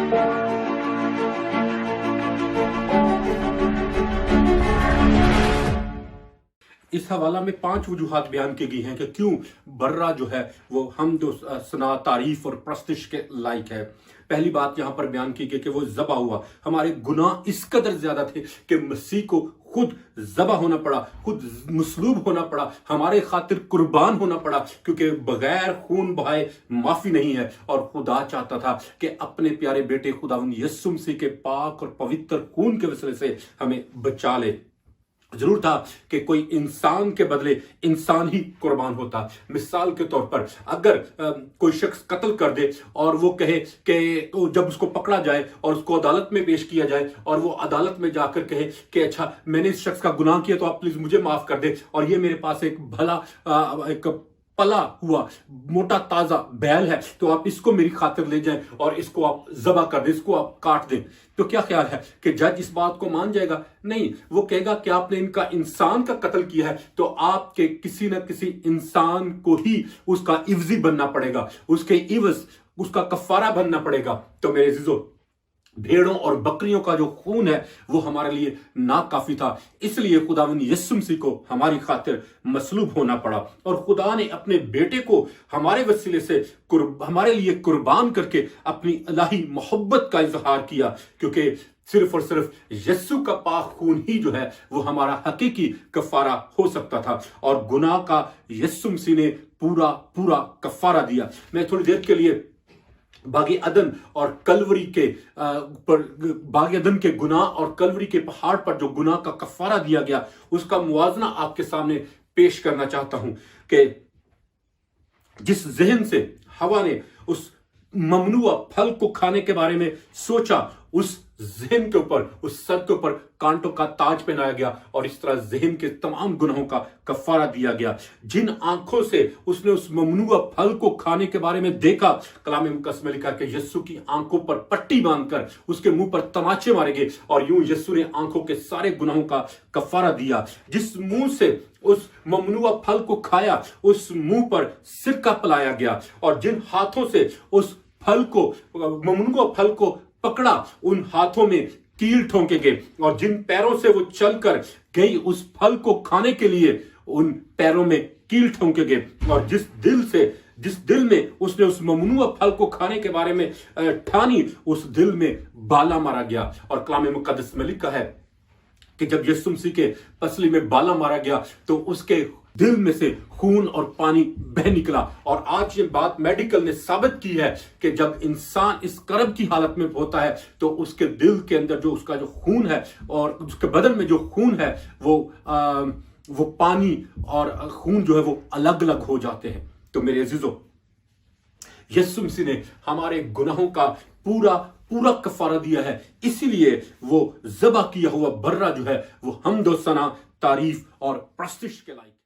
اس حوالہ میں 5 وجوہات بیان کی گئی ہیں کہ کیوں برہ جو ہے وہ حمد و ثنا، تعریف اور پرستش کے لائق ہے۔ پہلی بات یہاں پر بیان کی گئی کہ وہ ذبح ہوا۔ ہمارے گناہ اس قدر زیادہ تھے کہ مسیح کو خود ذبح ہونا پڑا، خود مصلوب ہونا پڑا، ہمارے خاطر قربان ہونا پڑا، کیونکہ بغیر خون بہائے معافی نہیں ہے۔ اور خدا چاہتا تھا کہ اپنے پیارے بیٹے خداوند یسوع مسیح کے پاک اور پوتر خون کے وسیلے سے ہمیں بچا لے۔ ضرور تھا کہ کوئی انسان کے بدلے انسان ہی قربان ہوتا۔ مثال کے طور پر اگر کوئی شخص قتل کر دے اور وہ کہے کہ جب اس کو پکڑا جائے اور اس کو عدالت میں پیش کیا جائے اور وہ عدالت میں جا کر کہے کہ اچھا میں نے اس شخص کا گناہ کیا تو آپ پلیز مجھے معاف کر دے، اور یہ میرے پاس ایک بھلا ایک پلا ہوا موٹا تازہ بیل ہے تو آپ اس کو میری خاطر لے جائیں اور اس کو آپ ذبح کر دیں، اس کو آپ کاٹ دیں، تو کیا خیال ہے کہ جج اس بات کو مان جائے گا؟ نہیں، وہ کہے گا کہ آپ نے ان کا انسان کا قتل کیا ہے تو آپ کے کسی نہ کسی انسان کو ہی اس کا عوضی بننا پڑے گا، اس کے عوض اس کا کفارہ بننا پڑے گا۔ تو میرے عزیزو، بھیڑوں اور بکریوں کا جو خون ہے وہ ہمارے لیے ناکافی تھا، اس لیے خداوند یسوع مسیح کو ہماری خاطر مصلوب ہونا پڑا، اور خدا نے اپنے بیٹے کو ہمارے وسیلے سے ہمارے لیے قربان کر کے اپنی الہی محبت کا اظہار کیا، کیونکہ صرف اور صرف یسوع کا پاک خون ہی جو ہے وہ ہمارا حقیقی کفارہ ہو سکتا تھا، اور گناہ کا یسوع مسیح نے پورا کفارہ دیا۔ میں تھوڑی دیر کے لیے باغ عدن اور کلوری کے باغ عدن کے گناہ اور کلوری کے پہاڑ پر جو گناہ کا کفارہ دیا گیا اس کا موازنہ آپ کے سامنے پیش کرنا چاہتا ہوں کہ جس ذہن سے ہوا نے اس ممنوع پھل کو کھانے کے بارے میں سوچا، اس ذہن کے اوپر، اس سر کے اوپر کانٹوں کا تاج پہنایا گیا، اور اس طرح ذہن کے تمام گناہوں کا کفارہ دیا گیا۔ جن آنکھوں سے اس نے اس ممنوع پھل کو کھانے کے بارے میں دیکھا، کلام مقدس میں لکھا کہ یسوع کی آنکھوں پر پٹی باندھ کر اس کے منہ پر تماچے مارے گئے، اور یوں یسوع نے آنکھوں کے سارے گناہوں کا کفارہ دیا۔ جس منہ سے اس ممنوع پھل کو کھایا، اس منہ پر سرکہ پلایا گیا، اور جن ہاتھوں سے اس پھل کو ممنوع پھل کو پکڑا، ان ہاتھوں میں کیل ٹھونکے گئے، اور جن پیروں سے وہ چل کر گئی اس پھل کو کھانے کے لیے، ان پیروں میں کیل ٹھونکے گئے، اور جس دل میں اس نے اس ممنوع پھل کو کھانے کے بارے میں ٹھانی، اس دل میں بالا مارا گیا۔ اور کلام مقدس میں لکھا ہے کہ جب یسوع مسیح کے پسلی میں بالا مارا گیا تو اس کے دل میں سے خون اور پانی بہ نکلا۔ اور آج یہ بات میڈیکل نے ثابت کی ہے کہ جب انسان اس کرب کی حالت میں ہوتا ہے تو اس کے دل کے اندر جو اس کا جو خون ہے اور اس کے بدن میں جو خون ہے وہ پانی اور خون جو ہے وہ الگ الگ ہو جاتے ہیں۔ تو میرے عزیزو، یسوع مسیح نے ہمارے گناہوں کا پورا کفارہ دیا ہے، اسی لیے وہ ذبح کیا ہوا برہ جو ہے وہ حمد و ثنا، تعریف اور پرستش کے لائق